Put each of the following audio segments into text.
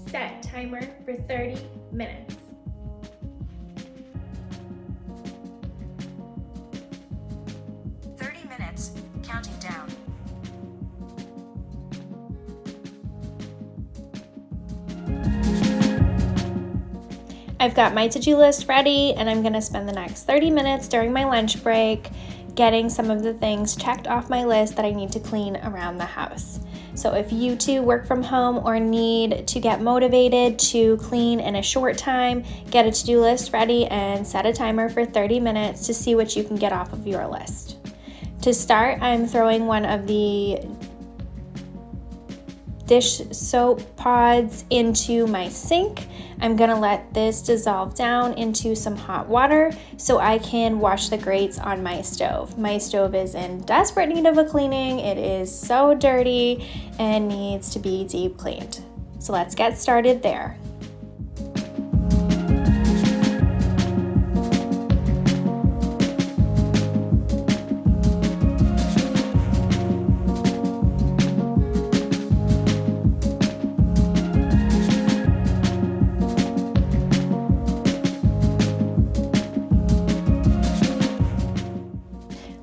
Set timer for 30 minutes. Counting down. I've got my to-do list ready, and I'm gonna spend the next 30 minutes during my lunch break getting some of the things checked off my list that I need to clean around the house. So if you too work from home or need to get motivated to clean in a short time, get a to-do list ready and set a timer for 30 minutes to see what you can get off of your list. To start, I'm throwing one of the dish soap pods into my sink. I'm gonna let this dissolve down into some hot water so I can wash the grates on my stove. My stove is in desperate need of a cleaning. It is so dirty and needs to be deep cleaned. So let's get started there.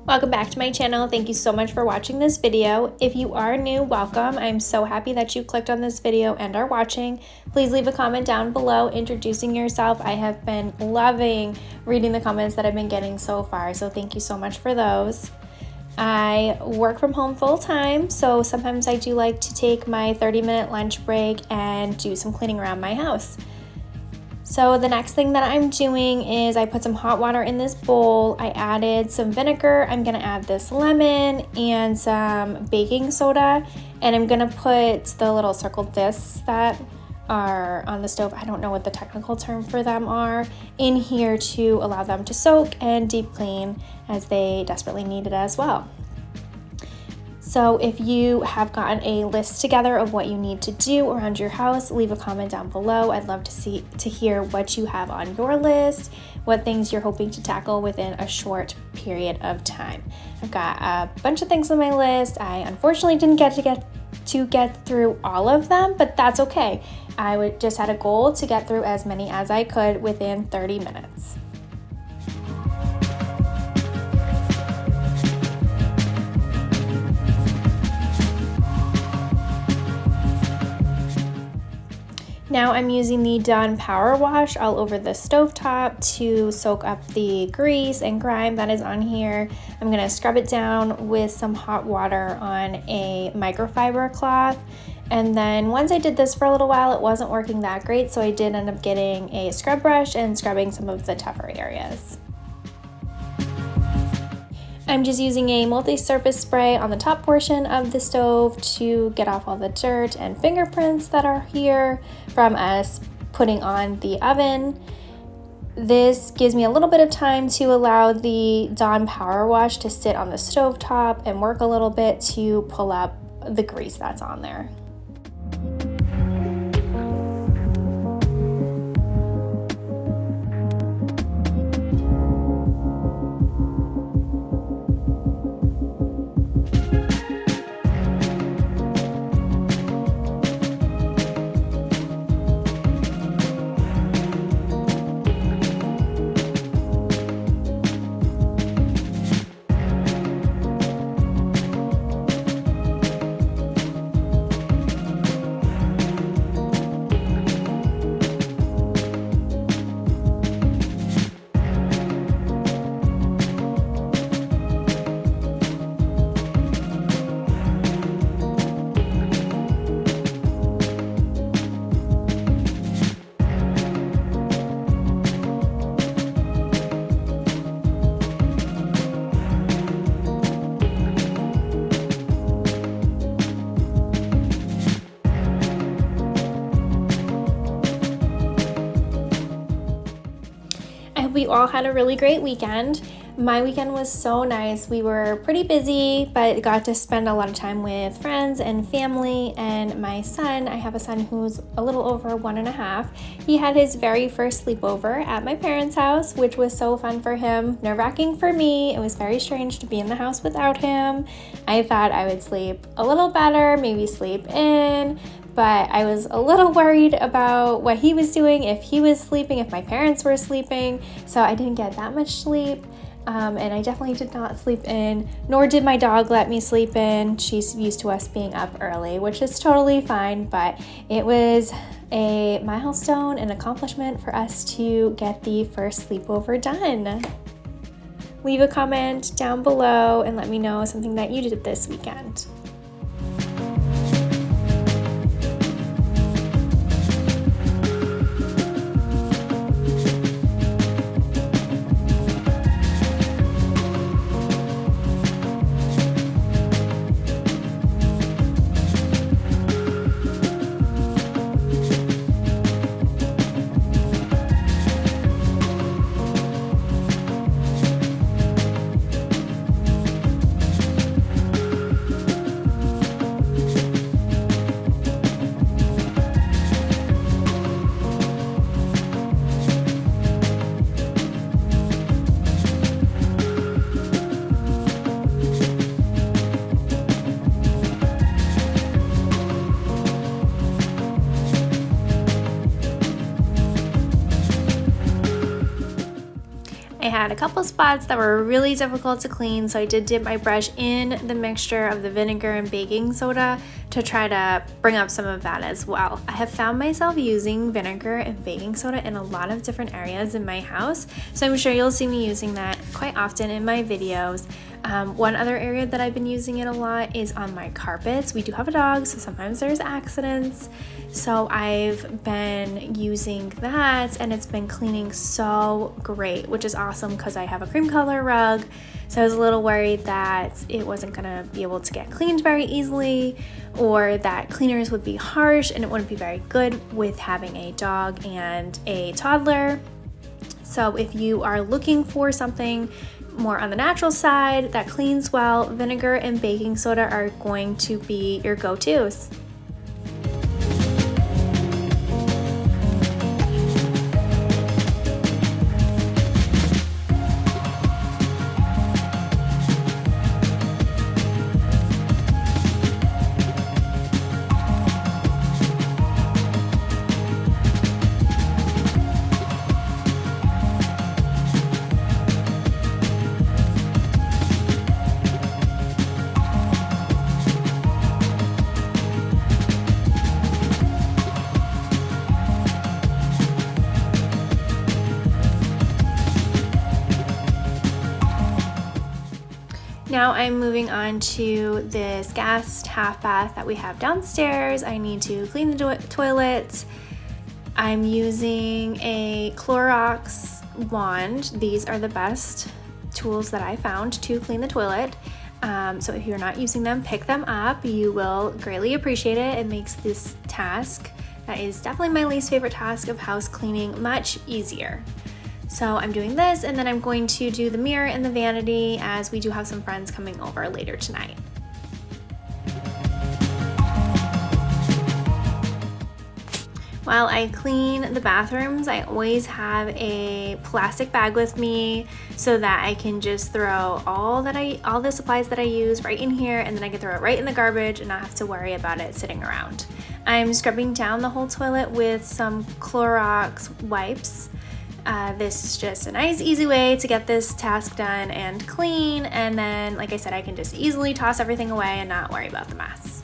Welcome back to my channel. Thank you so much for watching this video. If you are new, welcome. I'm so happy that you clicked on this video and are watching. Please leave a comment down below introducing yourself. I have been loving reading the comments that I've been getting so far, so thank you so much for those. I work from home full time, so sometimes I do like to take my 30-minute lunch break and do some cleaning around my house. So the next thing that I'm doing is I put some hot water in this bowl. I added some vinegar. I'm gonna add this lemon and some baking soda, and I'm gonna put the little circle discs that are on the stove, I don't know what the technical term for them are, in here to allow them to soak and deep clean as they desperately need it as well. So if you have gotten a list together of what you need to do around your house, leave a comment down below. I'd love to hear what you have on your list, what things you're hoping to tackle within a short period of time. I've got a bunch of things on my list. I unfortunately didn't get through all of them, but that's okay. I just had a goal to get through as many as I could within 30 minutes. Now I'm using the Dawn Power Wash all over the stovetop to soak up the grease and grime that is on here. I'm gonna scrub it down with some hot water on a microfiber cloth. And then once I did this for a little while, it wasn't working that great, so I did end up getting a scrub brush and scrubbing some of the tougher areas. I'm just using a multi-surface spray on the top portion of the stove to get off all the dirt and fingerprints that are here from us putting on the oven. This gives me a little bit of time to allow the Dawn Power Wash to sit on the stove top and work a little bit to pull up the grease that's on there. We all had a really great weekend. My weekend was so nice. We were pretty busy, but got to spend a lot of time with friends and family and my son. I have a son who's a little over 1.5. He had his very first sleepover at my parents' house, which was so fun for him, nerve-wracking for me. It was very strange to be in the house without him. I thought I would sleep a little better, maybe sleep in, but I was a little worried about what he was doing, if he was sleeping, if my parents were sleeping, so I didn't get that much sleep. And I definitely did not sleep in, nor did my dog let me sleep in. She's used to us being up early, which is totally fine, but it was a milestone and accomplishment for us to get the first sleepover done. Leave a comment down below and let me know something that you did this weekend. I had a couple spots that were really difficult to clean, so I did dip my brush in the mixture of the vinegar and baking soda to try to bring up some of that as well. I have found myself using vinegar and baking soda in a lot of different areas in my house, so I'm sure you'll see me using that quite often in my videos. One other area that I've been using it a lot is on my carpets. We do have a dog, so sometimes there's accidents. So I've been using that and it's been cleaning so great, which is awesome because I have a cream color rug. So I was a little worried that it wasn't gonna be able to get cleaned very easily, or that cleaners would be harsh and it wouldn't be very good with having a dog and a toddler. So if you are looking for something more on the natural side that cleans well, vinegar and baking soda are going to be your go-tos. Now I'm moving on to this guest half bath that we have downstairs. I need to clean the toilet. I'm using a Clorox wand. These are the best tools that I found to clean the toilet. So if you're not using them, pick them up. You will greatly appreciate it. It makes this task, that is definitely my least favorite task of house cleaning, much easier. So I'm doing this, and then I'm going to do the mirror and the vanity as we do have some friends coming over later tonight. While I clean the bathrooms, I always have a plastic bag with me so that I can just throw all the supplies that I use right in here, and then I can throw it right in the garbage and not have to worry about it sitting around. I'm scrubbing down the whole toilet with some Clorox wipes. This is just a nice, easy way to get this task done and clean, and then, like I said, I can just easily toss everything away and not worry about the mess.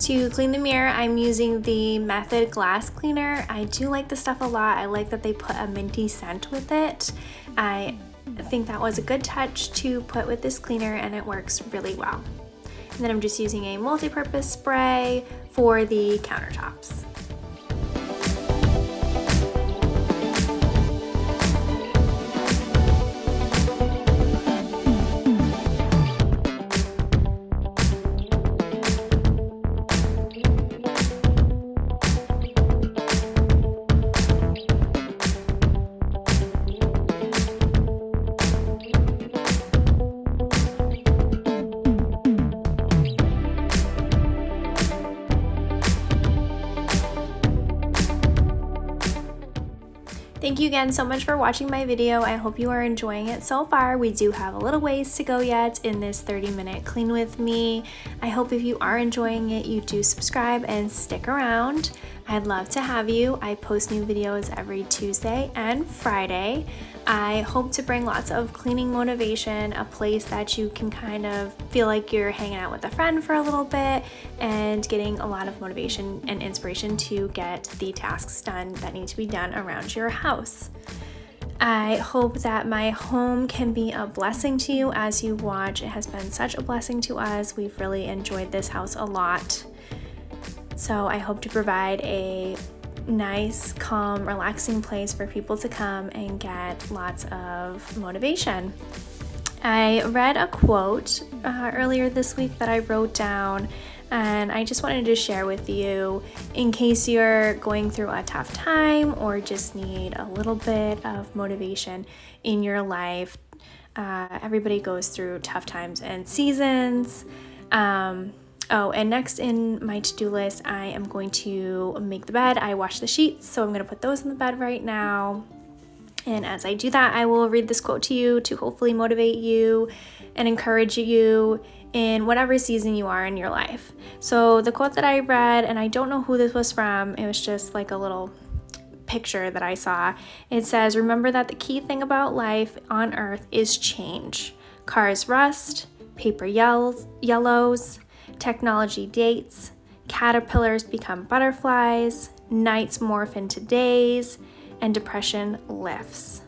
To clean the mirror, I'm using the Method glass cleaner. I do like this stuff a lot. I like that they put a minty scent with it. I think that was a good touch to put with this cleaner, and it works really well. And then I'm just using a multi-purpose spray for the countertops. Thank you again so much for watching my video. I hope you are enjoying it so far. We do have a little ways to go yet in this 30-minute clean with me. I hope if you are enjoying it, you do subscribe and stick around. I'd love to have you. I post new videos every Tuesday and Friday. I hope to bring lots of cleaning motivation, a place that you can kind of feel like you're hanging out with a friend for a little bit and getting a lot of motivation and inspiration to get the tasks done that need to be done around your house. I hope that my home can be a blessing to you as you watch. It has been such a blessing to us. We've really enjoyed this house a lot. So I hope to provide a nice, calm, relaxing place for people to come and get lots of motivation. I read a quote earlier this week that I wrote down, and I just wanted to share with you in case you're going through a tough time or just need a little bit of motivation in your life. Everybody goes through tough times and seasons. And next in my to-do list, I am going to make the bed. I washed the sheets, so I'm going to put those in the bed right now. And as I do that, I will read this quote to you to hopefully motivate you and encourage you in whatever season you are in your life. So the quote that I read, and I don't know who this was from, it was just like a little picture that I saw. It says, "Remember that the key thing about life on earth is change. Cars rust, paper yellows, technology dates, caterpillars become butterflies, nights morph into days, and depression lifts."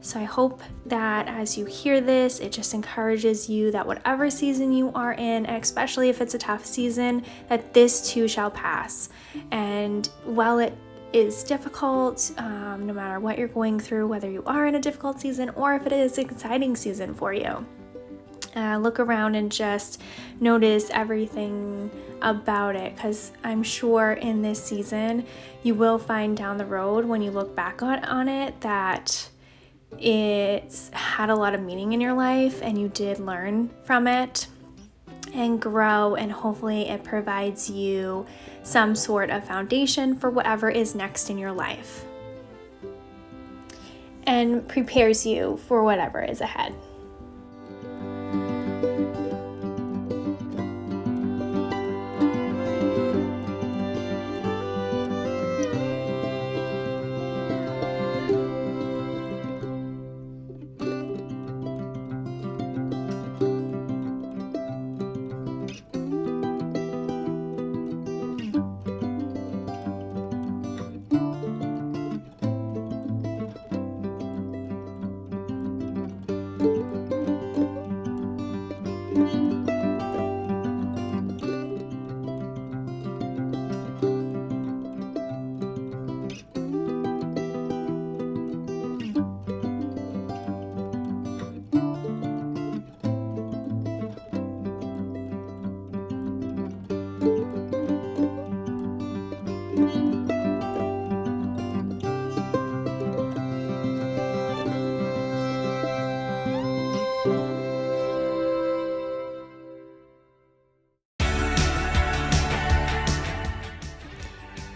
So I hope that as you hear this, it just encourages you that whatever season you are in, especially if it's a tough season, that this too shall pass. And while it is difficult, no matter what you're going through, whether you are in a difficult season or if it is an exciting season for you, look around and just notice everything about it, because I'm sure in this season you will find down the road when you look back on it that it's had a lot of meaning in your life and you did learn from it and grow, and hopefully it provides you some sort of foundation for whatever is next in your life and prepares you for whatever is ahead.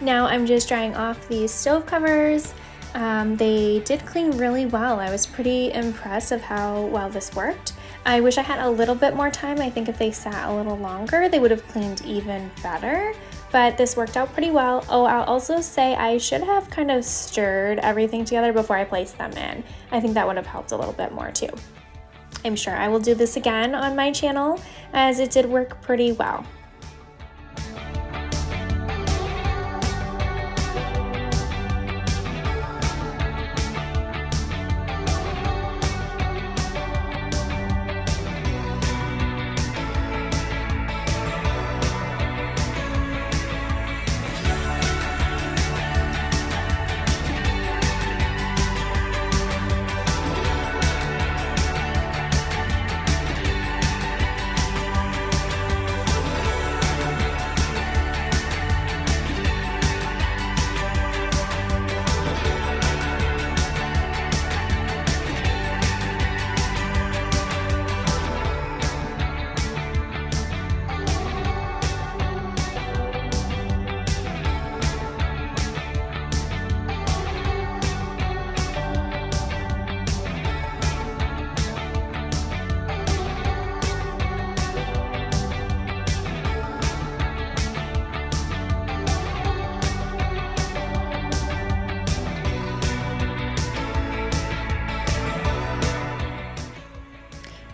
Now I'm just drying off these stove covers. They did clean really well. I was pretty impressed of how well this worked. I wish I had a little bit more time. I think if they sat a little longer, they would have cleaned even better, but this worked out pretty well. Oh, I'll also say I should have kind of stirred everything together before I placed them in. I think that would have helped a little bit more too. I'm sure I will do this again on my channel as it did work pretty well.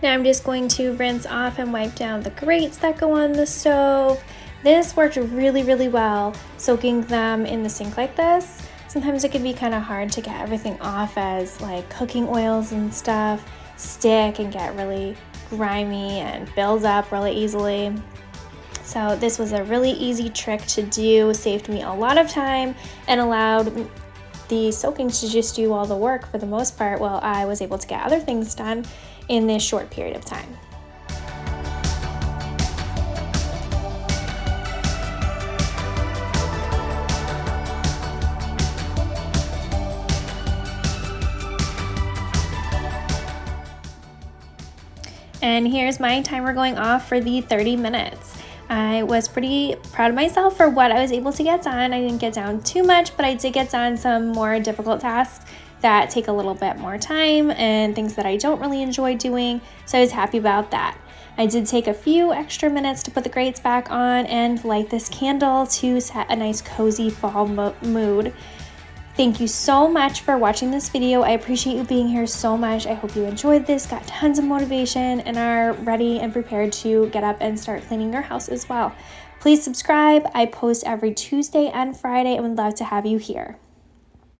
Now I'm just going to rinse off and wipe down the grates that go on the stove. This worked really, really well, soaking them in the sink like this. Sometimes it can be kind of hard to get everything off as like cooking oils and stuff stick and get really grimy and build up really easily. So this was a really easy trick to do, saved me a lot of time and allowed the soaking to just do all the work for the most part while I was able to get other things done in this short period of time. And here's my timer going off for the 30 minutes. I was pretty proud of myself for what I was able to get done. I didn't get down too much, but I did get done some more difficult tasks that take a little bit more time and things that I don't really enjoy doing, so I was happy about that. I did take a few extra minutes to put the grates back on and light this candle to set a nice cozy fall mood. Thank you so much for watching this video. I appreciate you being here so much. I hope you enjoyed this, got tons of motivation, and are ready and prepared to get up and start cleaning your house as well. Please subscribe. I post every Tuesday and Friday and would love to have you here.